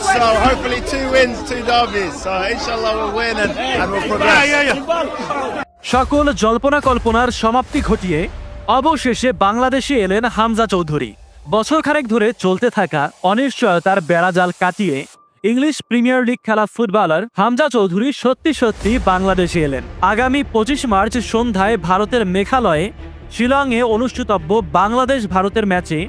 so hopefully 2 wins, 2 derbies. So inshallah we'll win and we'll progress. সকল জল্পনা কল্পনার সমাপ্তি ঘটিয়ে অবশেষে বাংলাদেশে এলেন হামজা চৌধুরী। বছরখানেক ধরে চলতে থাকা অনিশ্চয়তার বেড়াজাল কাটিয়ে ইংলিশ প্রিমিয়ার লিগ খেলা ফুটবলার হামজা চৌধুরী সত্যি সত্যি বাংলাদেশে এলেন। আগামী 25 মার্চ সন্ধ্যায় ভারতের মেঘালয়ে শিলংয়ে অনুষ্ঠিতব্য বাংলাদেশ ভারতের ম্যাচে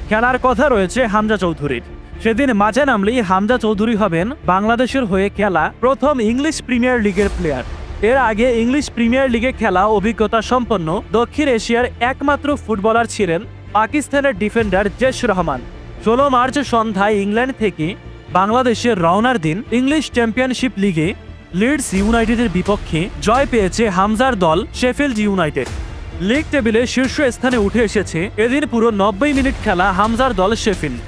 খেলার কথা রয়েছে হামজা চৌধুরীর। সেদিন মাঠে নামলেই হামজা চৌধুরী হবেন বাংলাদেশের হয়ে খেলা প্রথম ইংলিশ প্রিমিয়ার লিগের প্লেয়ার। এর আগে ইংলিশ প্রিমিয়ার লিগে খেলা অভিজ্ঞতা সম্পন্ন দক্ষিণ এশিয়ার একমাত্র ফুটবলার ছিলেন পাকিস্তানের ডিফেন্ডার জেশ রহমান। 16 মার্চ সন্ধ্যায় ইংল্যান্ড থেকে বাংলাদেশের রওনার দিন ইংলিশ চ্যাম্পিয়নশিপ লিগে লিডস ইউনাইটেডের বিপক্ষে জয় পেয়েছে হামজার দল শেফিল্ড ইউনাইটেড। লিগ টেবিলে শীর্ষ স্থানে উঠে এসেছে। এদিন পুরো 90 মিনিট খেলা হামজার দল শেফিল্ড।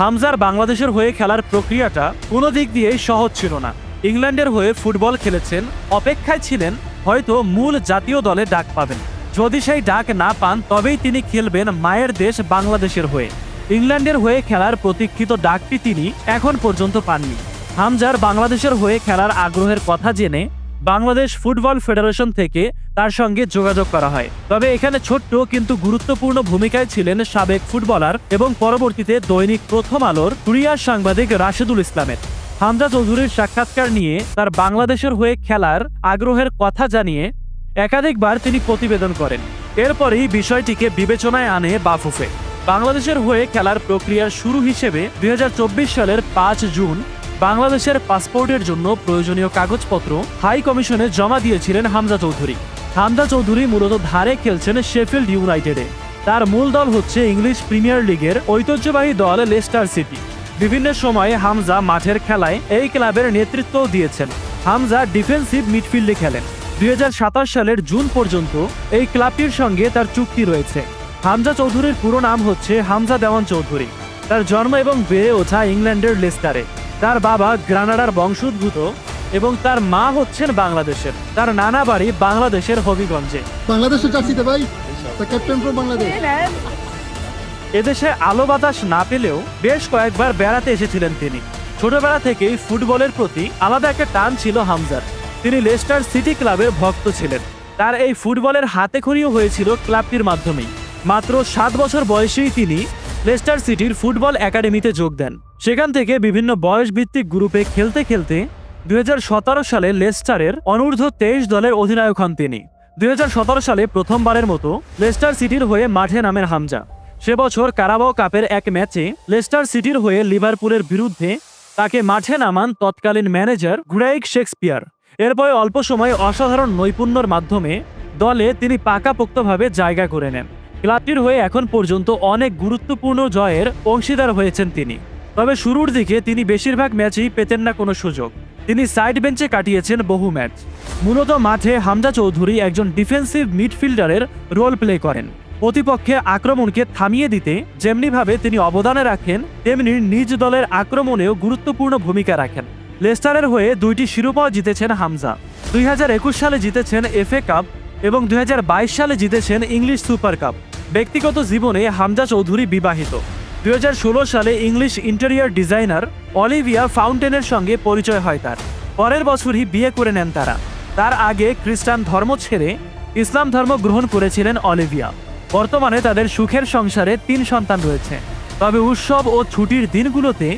হামজার বাংলাদেশের হয়ে খেলার প্রক্রিয়াটা কোনো দিক দিয়েই সহজ ছিল না। ইংল্যান্ডের হয়ে ফুটবল খেলেছেন, অপেক্ষায় ছিলেন হয়তো মূল জাতীয় দলে ডাক পাবেন। যদি সেই ডাক না পান তবেই তিনি খেলবেন মায়ের দেশ বাংলাদেশের হয়ে। ইংল্যান্ডের হয়ে খেলার প্রতীক্ষিত ডাকটি তিনি এখন পর্যন্ত পাননি। হামজার বাংলাদেশের হয়ে খেলার আগ্রহের কথা জেনে বাংলাদেশ ফুটবল ফেডারেশন থেকে তার সঙ্গে যোগাযোগ করা হয়। তবে এখানে ছোট্ট কিন্তু গুরুত্বপূর্ণ ভূমিকায় ছিলেন সাবেক ফুটবলার এবং পরবর্তীতে দৈনিক প্রথম আলোর কুরিয়ার সাংবাদিক রাশেদুল ইসলামের। হামজা চৌধুরীর সাক্ষাৎকার নিয়ে তার বাংলাদেশের হয়ে খেলার আগ্রহের কথা জানিয়ে একাধিকবার তিনি প্রতিবেদন করেন। এরপরেই বিষয়টিকে বিবেচনায় আনে বাফুফে। বাংলাদেশের হয়ে খেলার প্রক্রিয়ার শুরু হিসেবে 2024 সালের 5 জুন বাংলাদেশের পাসপোর্টের জন্য প্রয়োজনীয় কাগজপত্র হাই কমিশনে জমা দিয়েছিলেন হামজা চৌধুরী। হামজা চৌধুরী মূলত ধারে খেলছেন শেফিল্ড ইউনাইটেডে। তার মূল দল হচ্ছে ইংলিশ প্রিমিয়ার লিগের ঐতিহ্যবাহী দল লেস্টার সিটি। বিভিন্ন সময়ে হামজা মাঠের খেলায় এই ক্লাবের নেতৃত্বও দিয়েছেন। হামজা ডিফেন্সিভ মিডফিল্ডে খেলেন। 2027 সালের জুন পর্যন্ত এই ক্লাবটির সঙ্গে তার চুক্তি রয়েছে। হামজা চৌধুরীর পুরো নাম হচ্ছে হামজা দেওয়ান চৌধুরী। তার জন্ম এবং বেড়ে ওঠা ইংল্যান্ডের লেস্টারে। তার বাবা গ্রানাডার বংশোদ্ভূত এবং তার মা হচ্ছেন বাংলাদেশের। তার নানা বাড়ি বাংলাদেশের হবিগঞ্জে। বাংলাদেশের চাচ্ছি ভাই, ক্যাপ্টেন ফর বাংলাদেশ। এদেশে আলো বাতাস না পেলেও বেশ কয়েকবার বেড়াতে এসেছিলেন তিনি। ছোটবেলা থেকেই ফুটবলের প্রতি আলাদা একটা টান ছিল হামজার। তিনি লেস্টার সিটি ক্লাবের ভক্ত ছিলেন। তার এই ফুটবলের হাতেখড়িও হয়েছিল ক্লাবটির মাধ্যমেই। মাত্র 7 বছর বয়সেই তিনি লেস্টার সিটির ফুটবল একাডেমিতে যোগ দেন। সেখান থেকে বিভিন্ন বয়সভিত্তিক গ্রুপে খেলতে খেলতে 2017 সালে লেস্টারের অনূর্ধ্ব 23 দলের অধিনায়ক হন তিনি। 2017 সালে প্রথমবারের মতো লেস্টার সিটির হয়ে মাঠে নামেন হামজা। সে বছর কারাবাও কাপের এক ম্যাচে লেস্টার সিটির হয়ে লিভারপুলের বিরুদ্ধে তাকে মাঠে নামান তৎকালীন ম্যানেজার গ্রেগ শেক্সপিয়ার। এরপরে অল্প সময়ে অসাধারণ নৈপুণ্যের মাধ্যমে দলে তিনি পাকাপোক্তভাবে জায়গা করে নেন। ক্লাবটির হয়ে এখন পর্যন্ত অনেক গুরুত্বপূর্ণ জয়ের অংশীদার হয়েছেন তিনি। তবে শুরুর দিকে তিনি বেশিরভাগ ম্যাচেই পেতেন না কোনো সুযোগ। তিনি সাইড বেঞ্চে কাটিয়েছেন বহু ম্যাচ। মূলত মাঠে হামজা চৌধুরী একজন ডিফেন্সিভ মিডফিল্ডারের রোল প্লে করেন। প্রতিপক্ষের আক্রমণকে থামিয়ে দিতে যেমনিভাবে তিনি অবদানে রাখেন, তেমনি নিজ দলের আক্রমণেও গুরুত্বপূর্ণ ভূমিকা রাখেন। লেস্টারের হয়ে 2টি শিরোপাও জিতেছেন হামজা। 2021 সালে জিতেছেন FA কাপ এবং 2022 সালে জিতেছেন ইংলিশ সুপার কাপ। ব্যক্তিগত জীবনে হামজা চৌধুরী বিবাহিত। 2016 সালে ইংলিশ ইন্টেরিয়র ডিজাইনার অলিভিয়া ফাউন্টেনের সঙ্গে পরিচয় হয় তার। পরের বছরই বিয়ে করে নেন তারা। তার আগে খ্রিস্টান ধর্ম ছেড়ে ইসলাম ধর্ম গ্রহণ করেছিলেন অলিভিয়া। বর্তমানে তাদের সুখের সংসারে 3 সন্তান রয়েছে। তবে উৎসব ও ছুটির দিনগুলোতে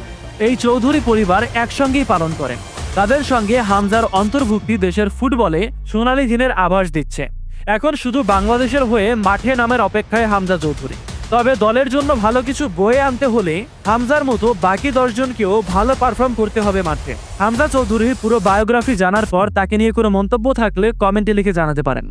এই চৌধুরী পরিবার একসঙ্গেই পালন করেন। তাদের সঙ্গে হামজার অন্তর্ভুক্তি দেশের ফুটবলে সোনালী দিনের আভাস দিচ্ছে। এখন শুধু বাংলাদেশের হয়ে মাঠে নামের অপেক্ষায় হামজা চৌধুরী। তবে দলের জন্য ভালো কিছু বয়ে আনতে হলে হামজার মতো বাকি 10 জনকেও ভালো পারফর্ম করতে হবে মাঠে। হামজা চৌধুরীর পুরো বায়োগ্রাফি জানার পর তাকে নিয়ে কোনো মন্তব্য থাকলে কমেন্টে লিখে জানাতে পারেন।